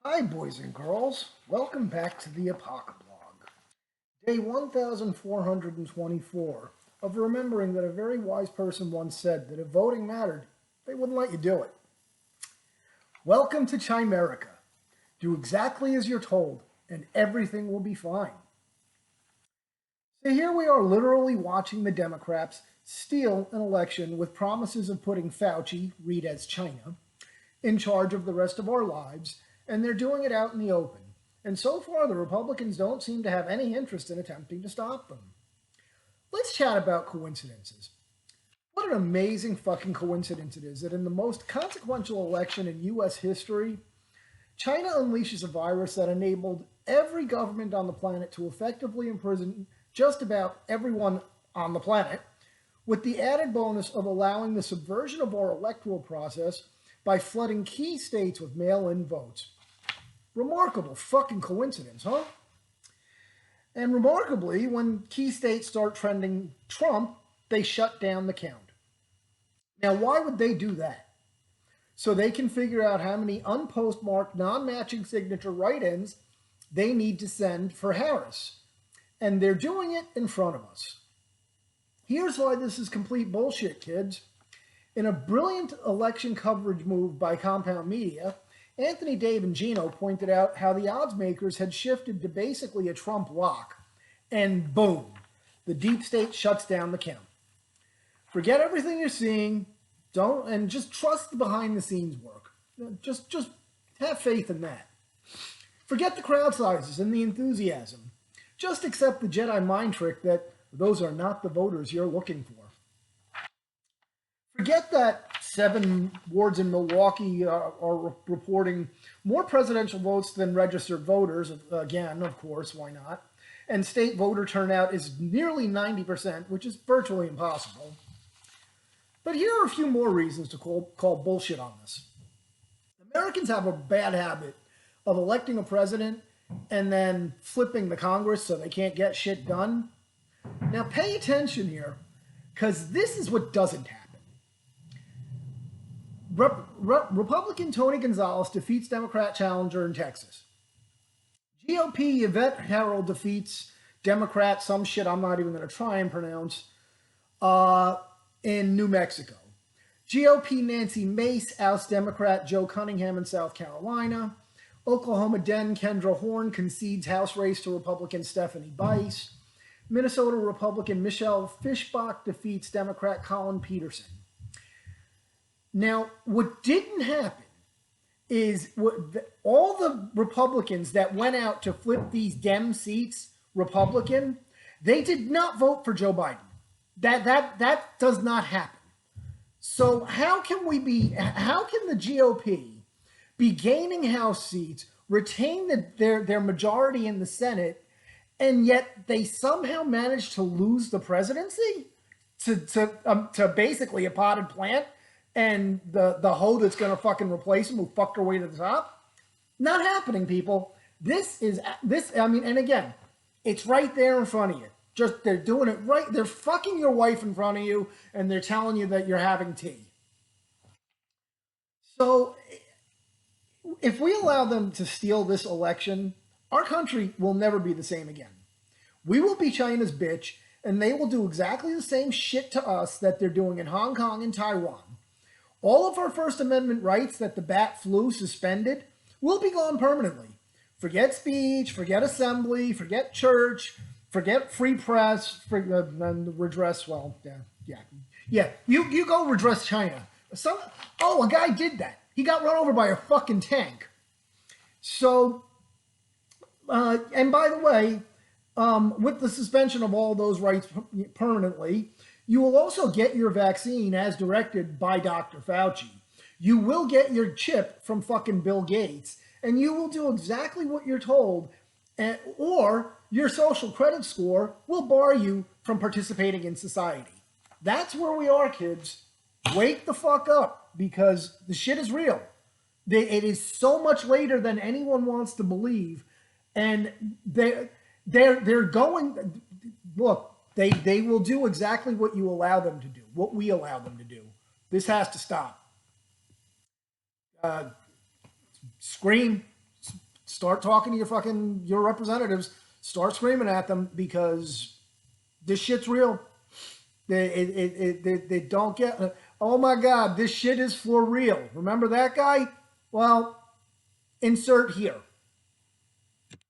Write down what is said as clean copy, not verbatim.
Hi, boys and girls. Welcome back to the Apocablog. Day 1424 of remembering that a very wise person once said that if voting mattered, they wouldn't let you do it. Welcome to Chimerica. Do exactly as you're told, and everything will be fine. So here we are literally watching the Democrats steal an election with promises of putting Fauci, read as China, in charge of the rest of our lives, and they're doing it out in the open. And so far, the Republicans don't seem to have any interest in attempting to stop them. Let's chat about coincidences. What an amazing fucking coincidence it is that in the most consequential election in US history, China unleashes a virus that enabled every government on the planet to effectively imprison just about everyone on the planet, with the added bonus of allowing the subversion of our electoral process by flooding key states with mail-in votes. Remarkable fucking coincidence, huh? And remarkably, when key states start trending Trump, they shut down the count. Now, why would they do that? So they can figure out how many unpostmarked, non-matching signature write-ins they need to send for Harris. And they're doing it in front of us. Here's why this is complete bullshit, kids. In a brilliant election coverage move by Compound Media, Anthony, Dave, and Gino pointed out how the odds makers had shifted to basically a Trump lock. And boom, the deep state shuts down the count. Forget everything you're seeing, and just trust the behind the scenes work. Just have faith in that. Forget the crowd sizes and the enthusiasm. Just accept the Jedi mind trick that those are not the voters you're looking for. Forget that 7 wards in Milwaukee are reporting more presidential votes than registered voters. Again, of course, why not? And state voter turnout is nearly 90%, which is virtually impossible. But here are a few more reasons to call bullshit on this. Americans have a bad habit of electing a president and then flipping the Congress so they can't get shit done. Now pay attention here, because this is what doesn't happen. Republican Tony Gonzalez defeats Democrat challenger in Texas. GOP Yvette Herrell defeats Democrat, some shit I'm not even going to try and pronounce, in New Mexico. GOP Nancy Mace ousts Democrat Joe Cunningham in South Carolina. Oklahoma Den Kendra Horn concedes House race to Republican Stephanie Bice. Minnesota Republican Michelle Fischbach defeats Democrat Colin Peterson. Now, what didn't happen is all the Republicans that went out to flip these Dem seats Republican, they did not vote for Joe Biden. That does not happen. So how can the GOP be gaining House seats, retain their majority in the Senate, and yet they somehow manage to lose the presidency to basically a potted plant? And the hoe that's going to fucking replace him who fucked her way to the top? Not happening, people. I mean, and again, it's right there in front of you. Just, they're doing it right. They're fucking your wife in front of you, and they're telling you that you're having tea. So, if we allow them to steal this election, our country will never be the same again. We will be China's bitch, and they will do exactly the same shit to us that they're doing in Hong Kong and Taiwan. All of our First Amendment rights that the bat flu suspended will be gone permanently. Forget speech, forget assembly, forget church, forget free press, redress, well, yeah. You go redress China. A guy did that. He got run over by a fucking tank. So, and by the way, with the suspension of all those rights permanently, you will also get your vaccine as directed by Dr. Fauci. You will get your chip from fucking Bill Gates, and you will do exactly what you're told, or your social credit score will bar you from participating in society. That's where we are, kids. Wake the fuck up, because the shit is real. It is so much later than anyone wants to believe, and they're going. Look. They will do exactly what you allow them to do, what we allow them to do. This has to stop. Scream, start talking to your representatives, start screaming at them, because this shit's real. They don't get, oh my God, this shit is for real. Remember that guy? Well, insert here.